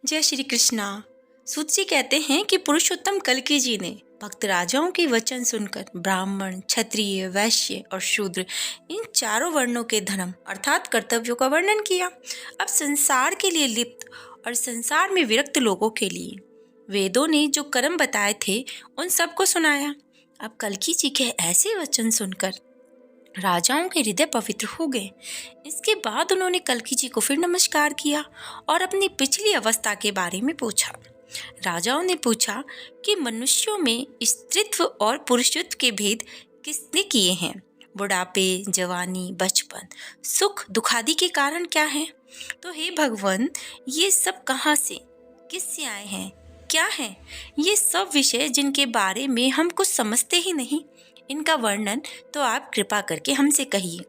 जय श्री कृष्णा। सूत जी कहते हैं कि पुरुषोत्तम कल्कि जी ने भक्त राजाओं के वचन सुनकर ब्राह्मण, क्षत्रिय, वैश्य और शूद्र इन चारों वर्णों के धर्म अर्थात कर्तव्यों का वर्णन किया। अब संसार के लिए लिप्त और संसार में विरक्त लोगों के लिए वेदों ने जो कर्म बताए थे उन सबको सुनाया। अब कल्कि जी के ऐसे वचन सुनकर राजाओं के हृदय पवित्र हो गए। इसके बाद उन्होंने कल्कि जी को फिर नमस्कार किया और अपनी पिछली अवस्था के बारे में पूछा। राजाओं ने पूछा कि मनुष्यों में स्त्रीत्व और पुरुषत्व के भेद किसने किए हैं? बुढ़ापे, जवानी, बचपन, सुख दुखादि के कारण क्या हैं? तो हे भगवान, ये सब कहाँ से, किससे आए हैं, क्या है? ये सब विषय जिनके बारे में हम कुछ समझते ही नहीं, इनका वर्णन तो आप कृपा करके हमसे कहिए।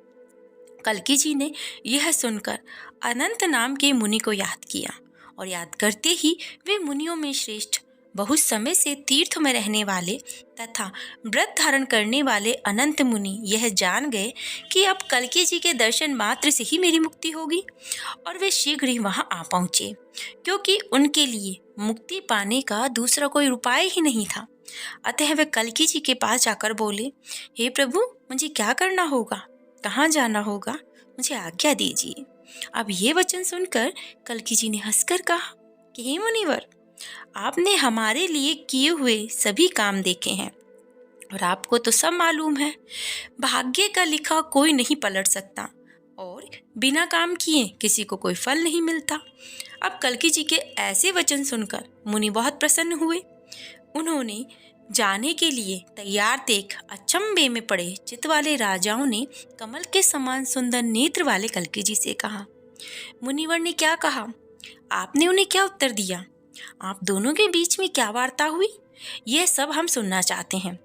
कल्कि जी ने यह सुनकर अनंत नाम के मुनि को याद किया और याद करते ही वे मुनियों में श्रेष्ठ, बहुत समय से तीर्थ में रहने वाले तथा व्रत धारण करने वाले अनंत मुनि यह जान गए कि अब कल्कि जी के दर्शन मात्र से ही मेरी मुक्ति होगी, और वे शीघ्र ही वहां आ पहुंचे, क्योंकि उनके लिए मुक्ति पाने का दूसरा कोई उपाय ही नहीं था। अतः वे कल्कि जी के पास जाकर बोले, हे प्रभु, मुझे क्या करना होगा, कहाँ जाना होगा, मुझे आज्ञा दीजिए। अब ये वचन सुनकर कल्कि जी ने हंसकर कहा कि हे मुनिवर, आपने हमारे लिए किए हुए सभी काम देखे हैं और आपको तो सब मालूम है, भाग्य का लिखा कोई नहीं पलट सकता और बिना काम किए किसी को कोई फल नहीं मिलता। अब कल्कि जी के ऐसे वचन सुनकर मुनि बहुत प्रसन्न हुए। उन्होंने जाने के लिए तैयार देख अचंभे में पड़े चित्त वाले राजाओं ने कमल के समान सुंदर नेत्र वाले कल्कि जी से कहा। मुनिवर ने क्या कहा? आपने उन्हें क्या उत्तर दिया? आप दोनों के बीच में क्या वार्ता हुई? यह सब हम सुनना चाहते हैं।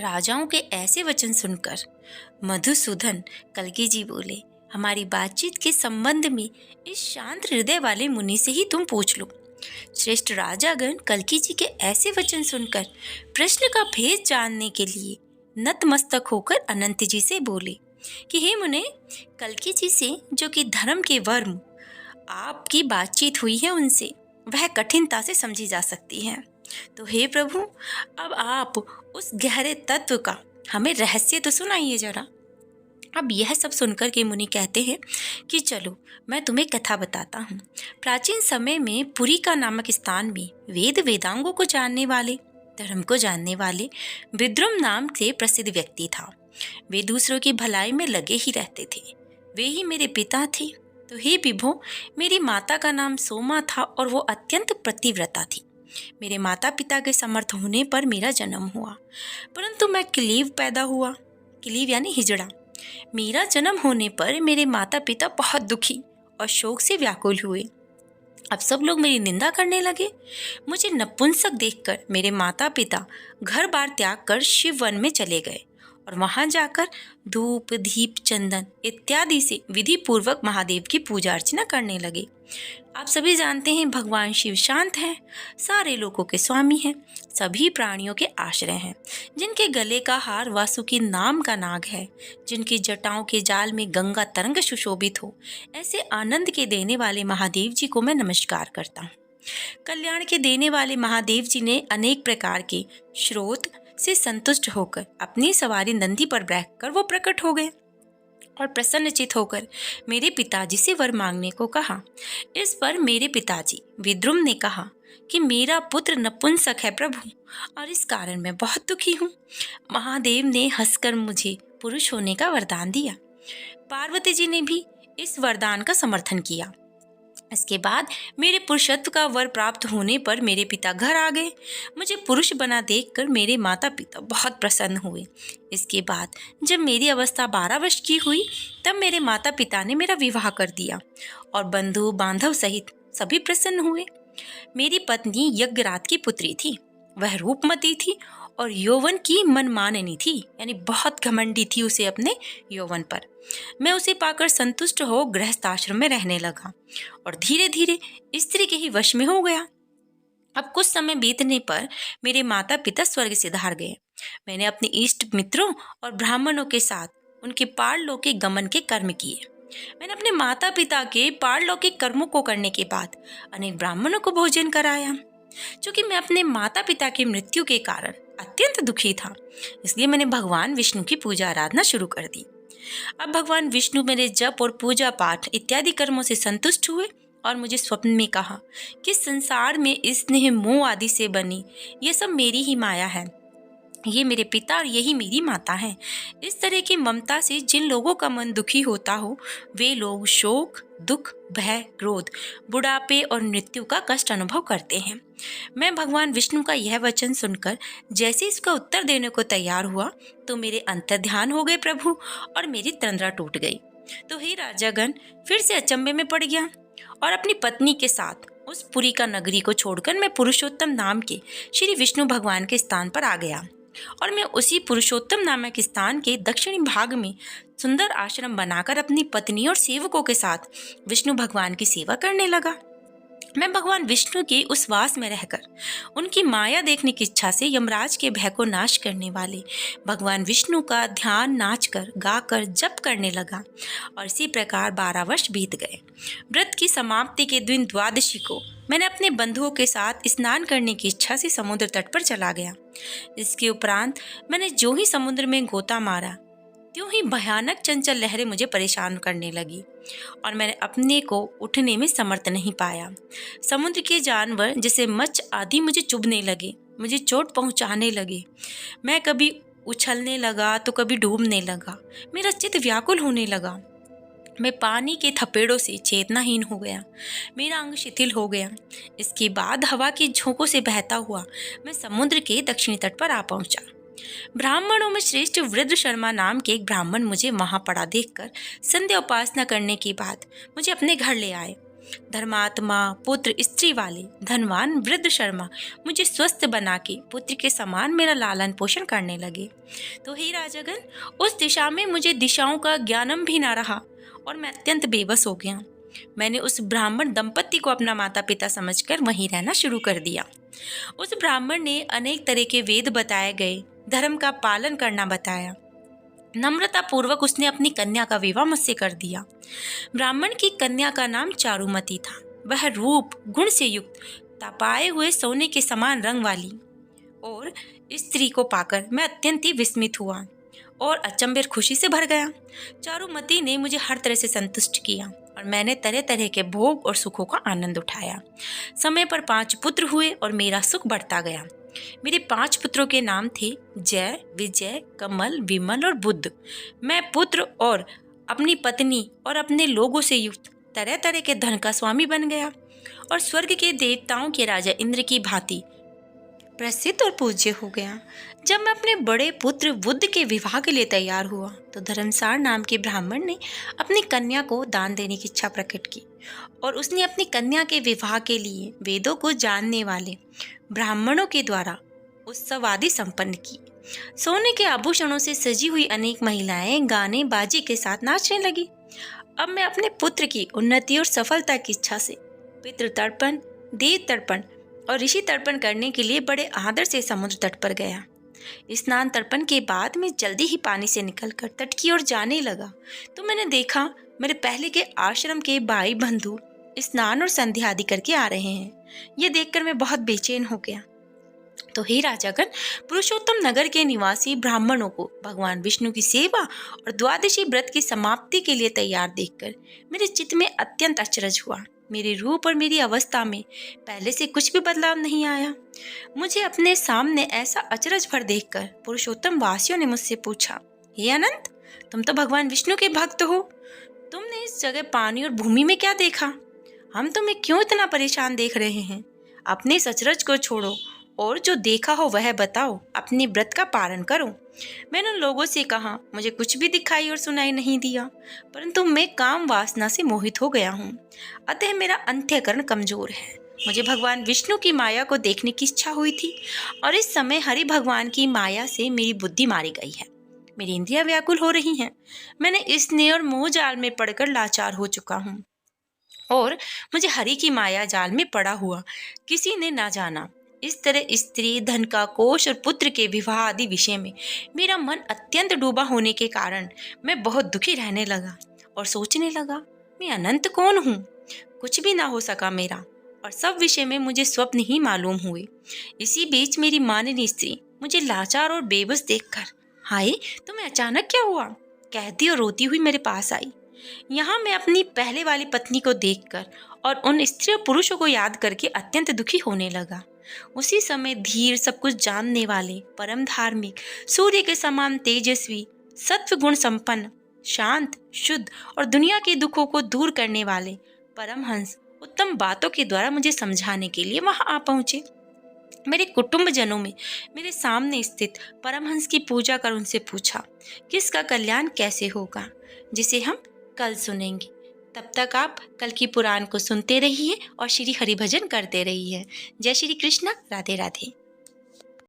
राजाओं के ऐसे वचन सुनकर मधुसूदन कल्कि जी बोले, हमारी बातचीत के संबंध में इस शांत हृदय वाले मुनि से ही तुम पूछ लो। श्रेष्ठ राजागण कल्कि जी के ऐसे वचन सुनकर प्रश्न का भेद जानने के लिए नतमस्तक होकर अनंत जी से बोले कि हे मुने, कल्कि जी से जो कि धर्म के वर्म आपकी बातचीत हुई है उनसे वह कठिनता से समझी जा सकती है। तो हे प्रभु, अब आप उस गहरे तत्व का हमें रहस्य तो सुनाइए जरा। अब यह सब सुनकर के मुनि कहते हैं कि चलो मैं तुम्हें कथा बताता हूँ। प्राचीन समय में पुरी का नामक स्थान में वेद वेदांगों को जानने वाले, धर्म को जानने वाले विद्रुम नाम से प्रसिद्ध व्यक्ति था। वे दूसरों की भलाई में लगे ही रहते थे। वे ही मेरे पिता थे। तो हे विभो, मेरी माता का नाम सोमा था और वो अत्यंत पतिव्रता थी। मेरे माता पिता के समर्थ होने पर मेरा जन्म हुआ, परंतु मैं क्लीव पैदा हुआ। क्लीव यानी हिजड़ा। मेरा जन्म होने पर मेरे माता पिता बहुत दुखी और शोक से व्याकुल हुए। अब सब लोग मेरी निंदा करने लगे। मुझे नपुंसक देखकर मेरे माता पिता घर बार त्याग कर शिव वन में चले गए और वहां जाकर धूप, दीप, चंदन इत्यादि से विधि पूर्वक महादेव की पूजा अर्चना करने लगे। आप सभी जानते हैं भगवान शिव शांत हैं, सारे लोगों के स्वामी हैं, सभी प्राणियों के आश्रय हैं, जिनके गले का हार वासुकी नाम का नाग है, जिनकी जटाओं के जाल में गंगा तरंग सुशोभित हो। ऐसे आनंद के देने वाले महादेव जी को मैं नमस्कार करता हूँ। कल्याण के देने वाले महादेव जी ने अनेक प्रकार के स्रोत से संतुष्ट होकर अपनी सवारी नंदी पर बैठकर वो प्रकट हो गए और प्रसन्नचित होकर मेरे पिताजी से वर मांगने को कहा। इस पर मेरे पिताजी विद्रुम ने कहा कि मेरा पुत्र नपुंसक है प्रभु, और इस कारण मैं बहुत दुखी हूँ। महादेव ने हंसकर मुझे पुरुष होने का वरदान दिया। पार्वती जी ने भी इस वरदान का समर्थन किया। इसके बाद मेरे पुरुषत्व का वर प्राप्त होने पर मेरे पिता घर आ गए। मुझे पुरुष बना देखकर मेरे माता पिता बहुत प्रसन्न हुए। इसके बाद जब मेरी अवस्था 12 वर्ष की हुई तब मेरे माता पिता ने मेरा विवाह कर दिया और बंधु बांधव सहित सभी प्रसन्न हुए। मेरी पत्नी यज्ञराज की पुत्री थी। वह रूपमती थी और यौवन की मनमानिनी थी, यानी बहुत घमंडी थी उसे अपने यौवन पर। मैं उसे पाकर संतुष्ट हो गृहस्थ आश्रम में रहने लगा और धीरे धीरे स्त्री के ही वश में हो गया। अब कुछ समय बीतने पर मेरे माता पिता स्वर्ग से धार गए। मैंने अपने इष्ट मित्रों और ब्राह्मणों के साथ उनके पारलौकिक गमन के कर्म किए। मैंने अपने माता पिता के पारलौकिक कर्मों को करने के बाद अनेक ब्राह्मणों को भोजन कराया। चूंकि मैं अपने माता पिता की मृत्यु के कारण अत्यंत दुखी था, इसलिए मैंने भगवान विष्णु की पूजा आराधना शुरू कर दी। अब भगवान विष्णु मेरे जप और पूजा पाठ इत्यादि कर्मों से संतुष्ट हुए और मुझे स्वप्न में कहा कि संसार में स्नेह मोह आदि से बनी ये सब मेरी ही माया है। ये मेरे पिता और यही मेरी माता है। इस तरह की ममता से जिन लोगों का मन दुखी होता हो, वे लोग शोक, दुख, भय, क्रोध, बुढ़ापे और मृत्यु का कष्ट अनुभव करते हैं। मैं भगवान विष्णु का यह वचन सुनकर जैसे इसका उत्तर देने को तैयार हुआ तो मेरे अंतर्ध्यान हो गए प्रभु और मेरी तंद्रा टूट गई। तो हे राजागण, फिर से अचंभे में पड़ गया और अपनी पत्नी के साथ उस पुरी का नगरी को छोड़कर मैं पुरुषोत्तम नाम के श्री विष्णु भगवान के स्थान पर आ गया और मैं उसी पुरुषोत्तम नामक स्थान के दक्षिणी भाग में सुंदर आश्रम बनाकर अपनी पत्नी और सेवकों के साथ विष्णु भगवान की सेवा करने लगा। मैं भगवान विष्णु के उस वास में रहकर उनकी माया देखने की इच्छा से यमराज के भय को नाश करने वाले भगवान विष्णु का ध्यान नाचकर गाकर जप करने लगा और इसी प्रकार 12 वर्ष बीत गए। व्रत की समाप्ति के दिन द्वादशी को मैंने अपने बंधुओं के साथ स्नान करने की इच्छा से समुद्र तट पर चला गया। इसके उपरांत मैंने जो ही समुद्र में गोता मारा, त्यों ही भयानक चंचल लहरें मुझे परेशान करने लगी और मैंने अपने को उठने में समर्थ नहीं पाया। समुद्र के जानवर जैसे मच्छ आदि मुझे चुभने लगे, मुझे चोट पहुंचाने लगे। मैं कभी उछलने लगा तो कभी डूबने लगा। मेरा चित्त व्याकुल होने लगा। मैं पानी के थपेड़ों से चेतनाहीन हो गया। मेरा अंग शिथिल हो गया। इसके बाद हवा के झोंकों से बहता हुआ मैं समुद्र के दक्षिणी तट पर आ पहुंचा। ब्राह्मणों में श्रेष्ठ वृद्ध शर्मा नाम के एक ब्राह्मण मुझे वहां पड़ा देखकर संध्या उपासना करने के बाद मुझे अपने घर ले आए। धर्मात्मा, पुत्र, स्त्री वाले धनवान वृद्ध शर्मा मुझे स्वस्थ बना के पुत्र के समान मेरा लालन पोषण करने लगे। तो हे राजगण, उस दिशा में मुझे दिशाओं का ज्ञानम भी ना रहा और मैं अत्यंत बेबस हो गया। मैंने उस ब्राह्मण दंपत्ति को अपना माता पिता समझकर वहीं रहना शुरू कर दिया। उस ब्राह्मण ने अनेक तरह के वेद बताए गए, धर्म का पालन करना बताया। नम्रता पूर्वक उसने अपनी कन्या का विवाह मुझसे कर दिया। ब्राह्मण की कन्या का नाम चारुमती था। वह रूप गुण से युक्त, तपाए हुए सोने के समान रंग वाली और स्त्री को पाकर मैं अत्यंत ही विस्मित हुआ और अचंभे खुशी से भर गया। चारुमती ने मुझे हर तरह से संतुष्ट किया और मैंने तरह तरह के भोग और सुखों का आनंद उठाया। समय पर 5 पुत्र हुए और मेरा सुख बढ़ता गया। मेरे 5 पुत्रों के नाम थे जय, विजय, कमल, विमल और बुद्ध। मैं पुत्र और अपनी पत्नी और अपने लोगों से युक्त तरह तरह के धन का स्वामी बन गया और स्वर्ग के देवताओं के राजा इंद्र की भांति प्रसिद्ध और पूज्य हो गया। जब मैं अपने बड़े पुत्र बुद्ध के विवाह के लिए तैयार हुआ तो धर्मसार नाम के ब्राह्मण ने अपनी कन्या को दान देने की इच्छा प्रकट की और उसने अपनी कन्या के विवाह के लिए वेदों को जानने वाले ब्राह्मणों के द्वारा उत्सव आदि संपन्न की। सोने के आभूषणों से सजी हुई अनेक महिलाएं गाने बाजी के साथ नाचने लगी। अब मैं अपने पुत्र की उन्नति और सफलता की इच्छा से पितृ तर्पण, देव तर्पण और ऋषि तर्पण करने के लिए बड़े आदर से समुद्र तट पर गया। स्नान तर्पण के बाद मैं जल्दी ही पानी से निकलकर तट की ओर जाने लगा तो मैंने देखा मेरे पहले के आश्रम के भाई बंधु स्नान और संध्या आदि करके आ रहे हैं। यह देखकर मैं बहुत बेचैन हो गया। तो हे राजागण, पुरुषोत्तम नगर के निवासी ब्राह्मणों को भगवान विष्णु की सेवा और द्वादशी व्रत की समाप्ति के लिए तैयार देखकर मेरे चित्त में अत्यंत अचरज हुआ। मेरे रूप और मेरी अवस्था में पहले से कुछ भी बदलाव नहीं आया। मुझे अपने सामने ऐसा अचरज भर देखकर पुरुषोत्तम वासियों ने मुझसे पूछा, हे अनंत, तुम तो भगवान विष्णु के भक्त हो, तुमने इस जगह पानी और भूमि में क्या देखा? हम तुम्हें क्यों इतना परेशान देख रहे हैं? अपने इस अचरज को छोड़ो और जो देखा हो वह बताओ, अपने व्रत का पालन करो। मैंने उन लोगों से कहा, मुझे कुछ भी दिखाई और सुनाई नहीं दिया, परंतु मैं काम वासना से मोहित हो गया हूँ, अतः मेरा अंतःकरण कमजोर है। मुझे भगवान विष्णु की माया को देखने की इच्छा हुई थी और इस समय हरि भगवान की माया से मेरी बुद्धि मारी गई है। मेरी इंद्रियां व्याकुल हो रही हैं। मैंने स्नेह और मोह जाल में पड़कर लाचार हो चुका हूँ और मुझे हरि की माया जाल में पड़ा हुआ किसी ने ना जाना। इस तरह स्त्री, धन का कोष और पुत्र के विवाह आदि विषय में मेरा मन अत्यंत डूबा होने के कारण मैं बहुत दुखी रहने लगा और सोचने लगा, मैं अनंत कौन हूँ? कुछ भी ना हो सका मेरा, और सब विषय में मुझे स्वप्न ही मालूम हुए। इसी बीच मेरी माननीय स्त्री मुझे लाचार और बेबस देखकर, हाय तुम्हें अचानक क्या हुआ, कहती और रोती हुई मेरे पास आई। यहाँ मैं अपनी पहले वाली पत्नी को देखकर और उन स्त्री और पुरुषों को याद करके अत्यंत दुखी होने लगा। उसी समय धीर, सब कुछ जानने वाले, परम धार्मिक, सूर्य के समान तेजस्वी, सत्व गुण संपन्न, शांत, शुद्ध और दुनिया के दुखों को दूर करने वाले परमहंस उत्तम बातों के द्वारा मुझे समझाने के लिए वहां आ पहुंचे। मेरे कुटुंबजनों में मेरे सामने स्थित परमहंस की पूजा कर उनसे पूछा, किसका कल्याण कैसे होगा, जिसे हम कल सुनेंगे। तब तक आप कल की पुराण को सुनते रहिए और श्री हरि भजन करते रहिए। जय श्री कृष्ण, राधे राधे।